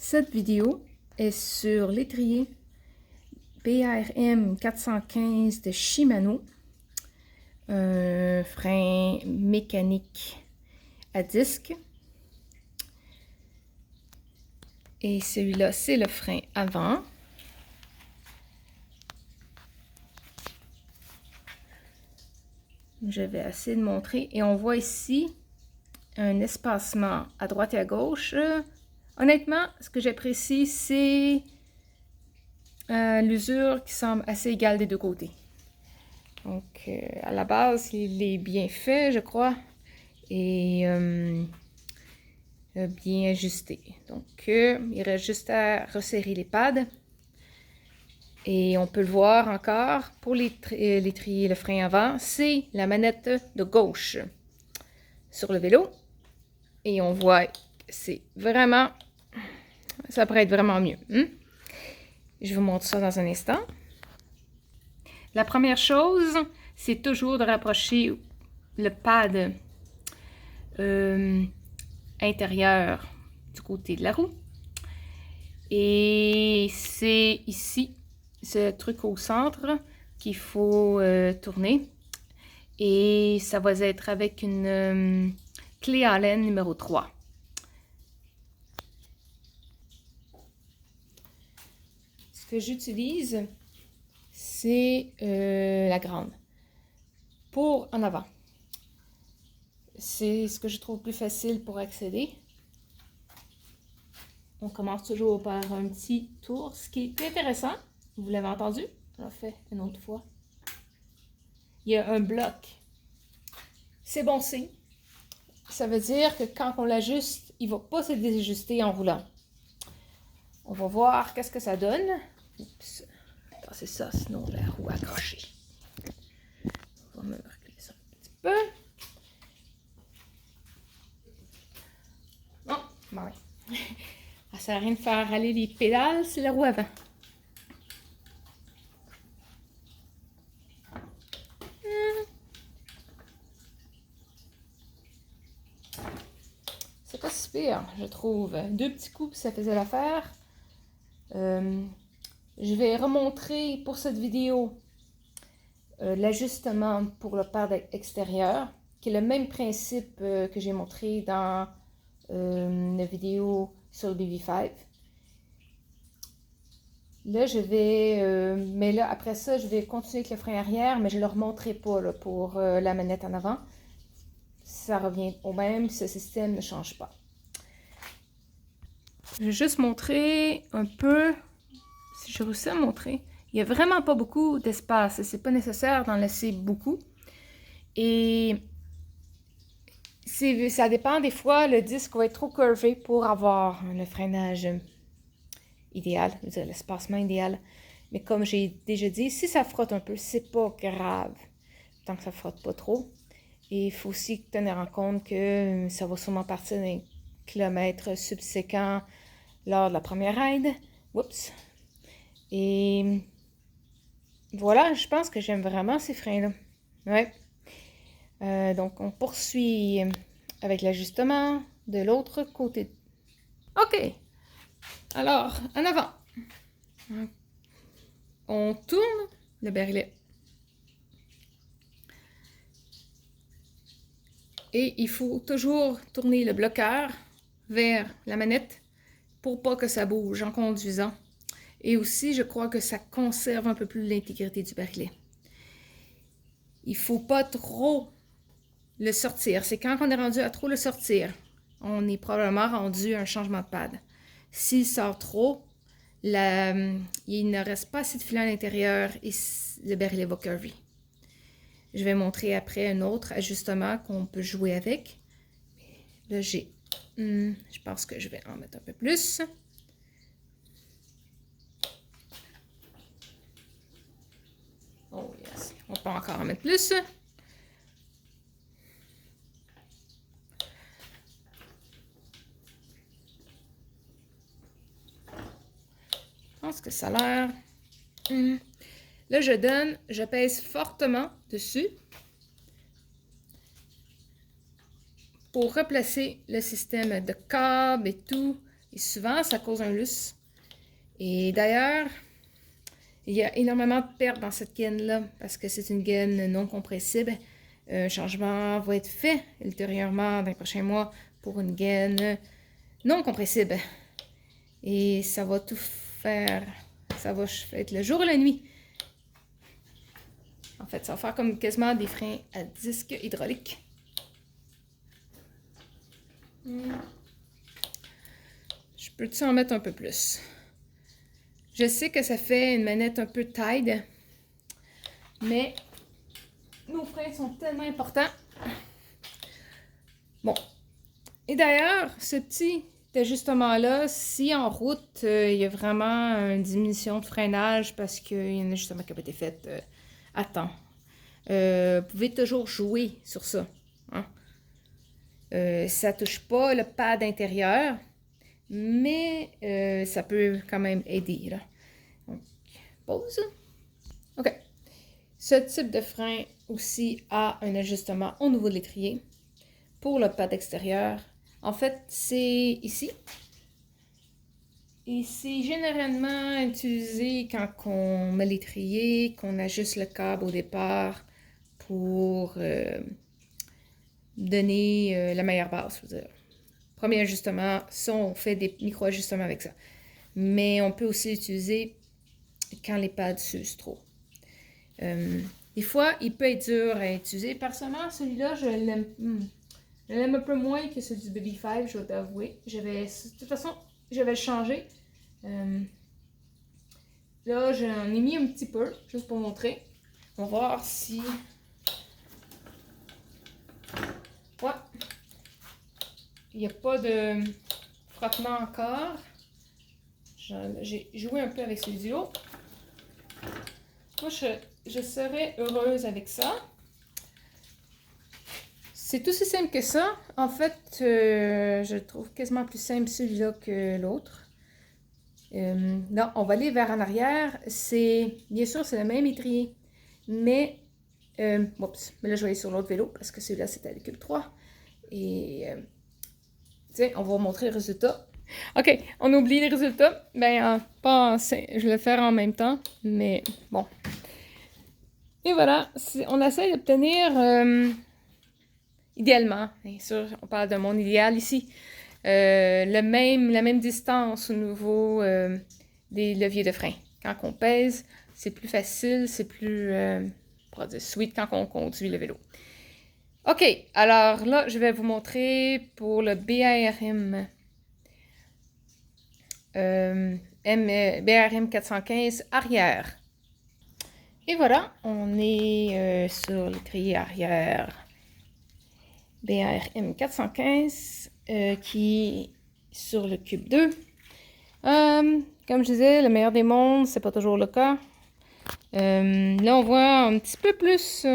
Cette vidéo est sur l'étrier BRM 415 de Shimano, un frein mécanique à disque. Et celui-là, c'est le frein avant. Je vais essayer de montrer. Et on voit ici un espacement à droite et à gauche. Honnêtement, ce que j'apprécie, c'est l'usure qui semble assez égale des deux côtés. Donc, à la base, il est bien fait, je crois, et bien ajusté. Donc, il reste juste à resserrer les pads. Et on peut le voir encore, pour l'étrier, le frein avant, c'est la manette de gauche sur le vélo. Et on voit, c'est vraiment, ça pourrait être vraiment mieux. Je vous montre ça dans un instant. La première chose, c'est toujours de rapprocher le pad intérieur du côté de la roue. Et c'est ici, ce truc au centre qu'il faut tourner. Et ça va être avec une clé Allen numéro 3. Ce que j'utilise, c'est la grande pour en avant. C'est ce que je trouve plus facile pour accéder. On commence toujours par un petit tour, ce qui est intéressant. Vous l'avez entendu? On l'a fait une autre fois. Il y a un bloc. C'est bon signe. Ça veut dire que quand on l'ajuste, il ne va pas se désajuster en roulant. On va voir qu'est-ce que ça donne. Oups. C'est ça, sinon la roue accrochée. On va me reculer ça un petit peu. Non, bon oui. Ça sert à rien de faire aller les pédales, c'est la roue avant. C'est pas si pire, je trouve. 2 petits coups, ça faisait l'affaire. Je vais remontrer pour cette vidéo l'ajustement pour le pad extérieur, qui est le même principe que j'ai montré dans la vidéo sur le BB5. Là, je vais, mais là, après ça, je vais continuer avec le frein arrière, mais je ne le remonterai pas là, pour la manette en avant. Ça revient au même, ce système ne change pas. Je vais juste montrer un peu, si je réussis à montrer. Il n'y a vraiment pas beaucoup d'espace, c'est pas nécessaire d'en laisser beaucoup. Et ça dépend des fois, le disque va être trop curvé pour avoir le freinage idéal, je veux dire l'espacement idéal. Mais comme j'ai déjà dit, si ça frotte un peu, c'est pas grave, tant que ça frotte pas trop. Et il faut aussi tenir en compte que ça va sûrement partir d'un kilomètre subséquent lors de la première ride. Oups! Et voilà, je pense que j'aime vraiment ces freins-là. Ouais. Donc, on poursuit avec l'ajustement de l'autre côté. OK. Alors, en avant. On tourne le barillet. Et il faut toujours tourner le bloqueur vers la manette pour pas que ça bouge en conduisant. Et aussi, je crois que ça conserve un peu plus l'intégrité du barillet. Il ne faut pas trop le sortir. C'est quand on est rendu à trop le sortir, on est probablement rendu à un changement de pad. S'il sort trop, il ne reste pas assez de filet à l'intérieur et le barillet va curver. Je vais montrer après un autre ajustement qu'on peut jouer avec. Là, je pense que je vais en mettre un peu plus. Oh yes, on peut encore en mettre plus. Je pense que ça a l'air... Là, je pèse fortement dessus pour replacer le système de câble et tout Et souvent, ça cause un lustre. Et d'ailleurs, il y a énormément de pertes dans cette gaine-là parce que c'est une gaine non compressible. Un changement va être fait ultérieurement dans les prochains mois pour une gaine non compressible. Et ça va tout faire. Ça va être le jour et la nuit. En fait, ça va faire comme quasiment des freins à disque hydraulique. Je peux-tu en mettre un peu plus? Je sais que ça fait une manette un peu Tide, mais nos freins sont tellement importants. Bon. Et d'ailleurs, ce petit ajustement-là, si en route, il y a vraiment une diminution de freinage parce qu'il y a un ajustement qui n'a pas été fait à temps, vous pouvez toujours jouer sur ça. Hein? Ça ne touche pas le pad intérieur, mais ça peut quand même aider. Là. Donc, pause. OK. Ce type de frein aussi a un ajustement au niveau de l'étrier pour le pad extérieur. En fait, c'est ici. Et c'est généralement utilisé quand on met l'étrier, qu'on ajuste le câble au départ pour donner la meilleure base. Je veux dire. Premier ajustement, ça, on fait des micro-ajustements avec ça. Mais on peut aussi l'utiliser quand les pads s'usent trop. Des fois, il peut être dur à utiliser. Personnellement, celui-là, je l'aime un peu moins que celui du Baby 5, je dois t'avouer. De toute façon, je vais le changer. Là, j'en ai mis un petit peu, juste pour montrer. On va voir si... Ouais. Il n'y a pas de frottement encore. J'ai joué un peu avec celui du haut. Moi, je serais heureuse avec ça. C'est aussi simple que ça. En fait, je trouve quasiment plus simple celui-là que l'autre. Là, on va aller vers en arrière. Bien sûr, c'est le même étrier. Mais, oups, mais là, je vais aller sur l'autre vélo parce que celui-là, c'était le Cube 3. Et, tiens, on va vous montrer le résultat. OK, on oublie les résultats. Ben, je vais le faire en même temps, mais bon. Et voilà, on essaie d'obtenir, idéalement, bien sûr, on parle d'un monde idéal ici, la même distance au niveau des leviers de frein. Quand on pèse, c'est plus facile, c'est plus sweet quand on conduit le vélo. OK, alors là, je vais vous montrer pour le BARM. BRM 415 arrière. Et voilà, on est sur l'étrier arrière BRM 415 qui est sur le Cube 2. Comme je disais, le meilleur des mondes, c'est pas toujours le cas. Là, on voit un petit peu plus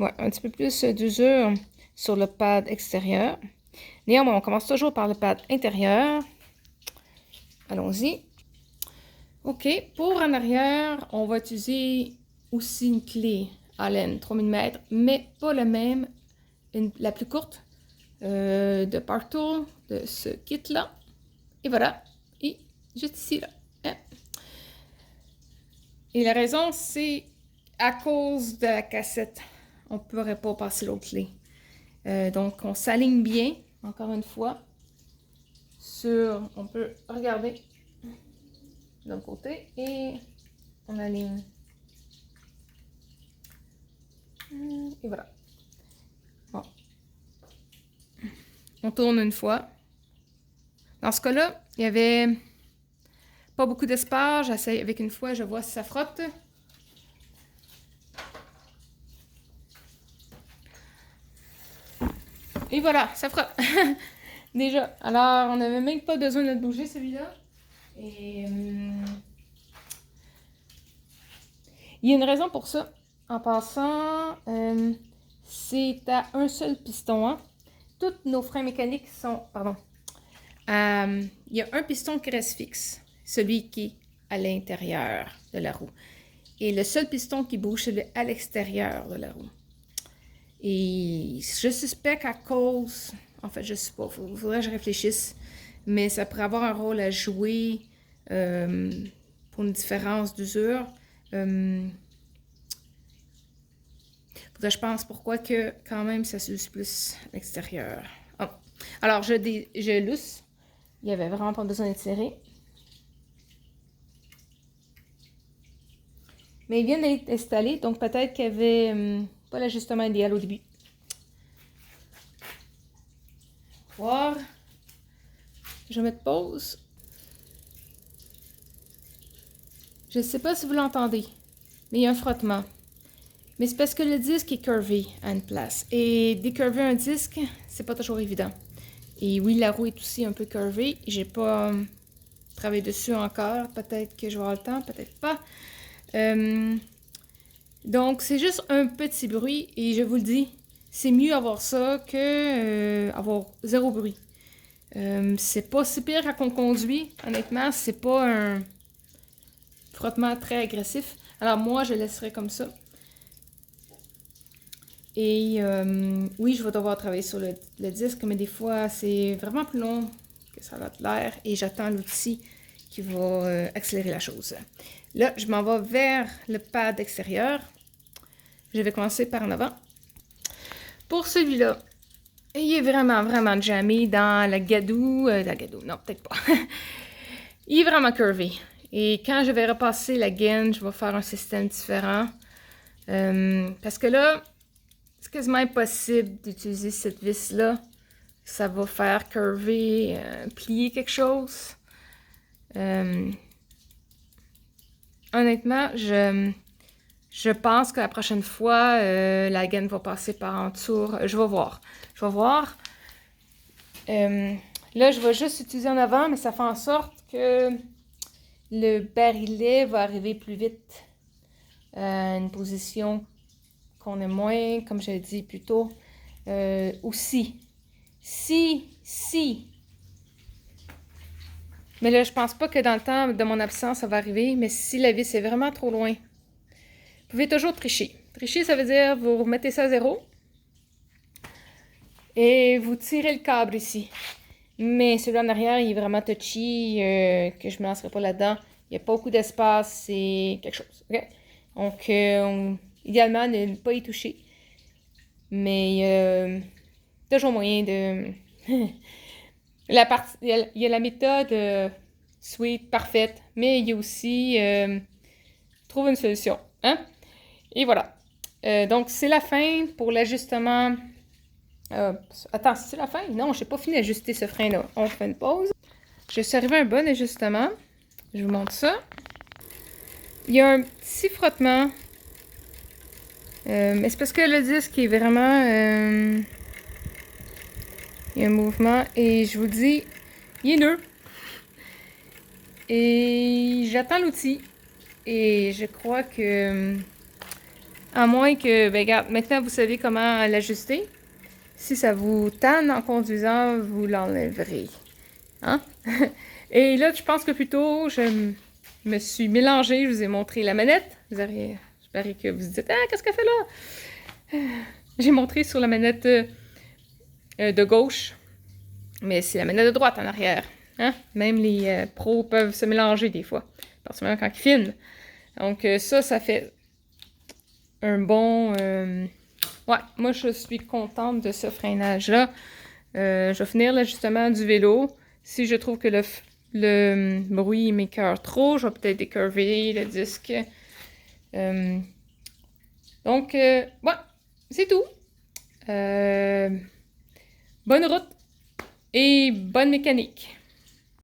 un petit peu plus d'usure sur le pad extérieur. Néanmoins, on commence toujours par le pad intérieur. Allons-y. OK. Pour en arrière, on va utiliser aussi une clé Allen 3 mm, mais pas la même, la plus courte de Park-Tool, de ce kit-là. Et voilà. Et juste ici, là. Hein? Et la raison, c'est à cause de la cassette. On ne pourrait pas passer l'autre clé. Donc, on s'aligne bien, encore une fois, on peut regarder de l'autre côté et on aligne. Et voilà. Bon. On tourne une fois. Dans ce cas-là, il n'y avait pas beaucoup d'espace. J'essaie avec une fois, je vois si ça frotte. Et voilà, ça frotte. Déjà. Alors, on n'avait même pas besoin de le bouger, celui-là. Et il y a une raison pour ça. En passant, c'est à un seul piston. Hein. Tous nos freins mécaniques sont... Pardon. Il y a un piston qui reste fixe. Celui qui est à l'intérieur de la roue. Et le seul piston qui bouge, c'est à l'extérieur de la roue. Et je suspecte qu'à cause En fait, je sais pas. Faudrait que je réfléchisse. Mais ça pourrait avoir un rôle à jouer pour une différence d'usure. Faudrait que je pense pourquoi que quand même ça s'use plus à l'extérieur. Oh. Alors, je lousse. Il n'y avait vraiment pas besoin d'être serré. Mais il vient d'être installé, donc peut-être qu'il n'y avait pas l'ajustement idéal au début. Voir. Je vais mettre pause. Je ne sais pas si vous l'entendez, mais il y a un frottement. Mais c'est parce que le disque est curvé à une place. Et décurver un disque, c'est pas toujours évident. Et oui, la roue est aussi un peu curvée. J'ai pas travaillé dessus encore. Peut-être que je vais avoir le temps, peut-être pas. Donc, c'est juste un petit bruit. Et je vous le dis, c'est mieux avoir ça que avoir zéro bruit. C'est pas si pire quand on conduit. Honnêtement, c'est pas un frottement très agressif. Alors moi, je laisserai comme ça. Et oui, je vais devoir travailler sur le disque, mais des fois, c'est vraiment plus long que ça a l'air. Et j'attends l'outil qui va accélérer la chose. Là, je m'en vais vers le pad extérieur. Je vais commencer par en avant. Pour celui-là, il est vraiment, vraiment jammé dans la gadoue. Non, peut-être pas. Il est vraiment curvé. Et quand je vais repasser la gaine, je vais faire un système différent. Parce que là, c'est quasiment impossible d'utiliser cette vis-là. Ça va faire curver, plier quelque chose. Honnêtement, je pense que la prochaine fois, la gaine va passer par en dessous. Je vais voir. Là, je vais juste utiliser en avant, mais ça fait en sorte que le barillet va arriver plus vite à une position qu'on aime moins, comme je l'ai dit plus tôt. Aussi, si. Mais là, je pense pas que dans le temps de mon absence, ça va arriver, mais si la vis est vraiment trop loin, vous pouvez toujours tricher. Tricher, ça veut dire vous remettez ça à zéro et vous tirez le câble ici. Mais celui en arrière, il est vraiment touchy, que je me lancerai pas là-dedans. Il n'y a pas beaucoup d'espace, c'est quelque chose. Okay? Donc, idéalement, ne pas y toucher. Mais toujours moyen de... il y a la méthode sweet, parfaite, mais il y a aussi trouve une solution. Hein? Et voilà. Donc, c'est la fin pour l'ajustement. Attends, c'est la fin? Non, je n'ai pas fini d'ajuster ce frein-là. On fait une pause. Je suis arrivée à un bon ajustement. Je vous montre ça. Il y a un petit frottement. Mais c'est parce que le disque est vraiment... il y a un mouvement. Et je vous dis, il est nœud. Et j'attends l'outil. Et je crois que... à moins que... Ben regarde, maintenant vous savez comment l'ajuster. Si ça vous tanne en conduisant, vous l'enlèverez. Hein? Et là, je pense que plutôt, je me suis mélangée. Je vous ai montré la manette. J'espère que vous vous dites, ah, qu'est-ce qu'elle fait là? J'ai montré sur la manette de gauche. Mais c'est la manette de droite en arrière. Hein? Même les pros peuvent se mélanger des fois. Particulièrement quand ils filment. Donc ça fait un bon... Ouais, moi je suis contente de ce freinage-là. Je vais finir l'ajustement du vélo. Si je trouve que le bruit m'écoeure trop, je vais peut-être décurver le disque. Donc, ouais, c'est tout. Bonne route et bonne mécanique.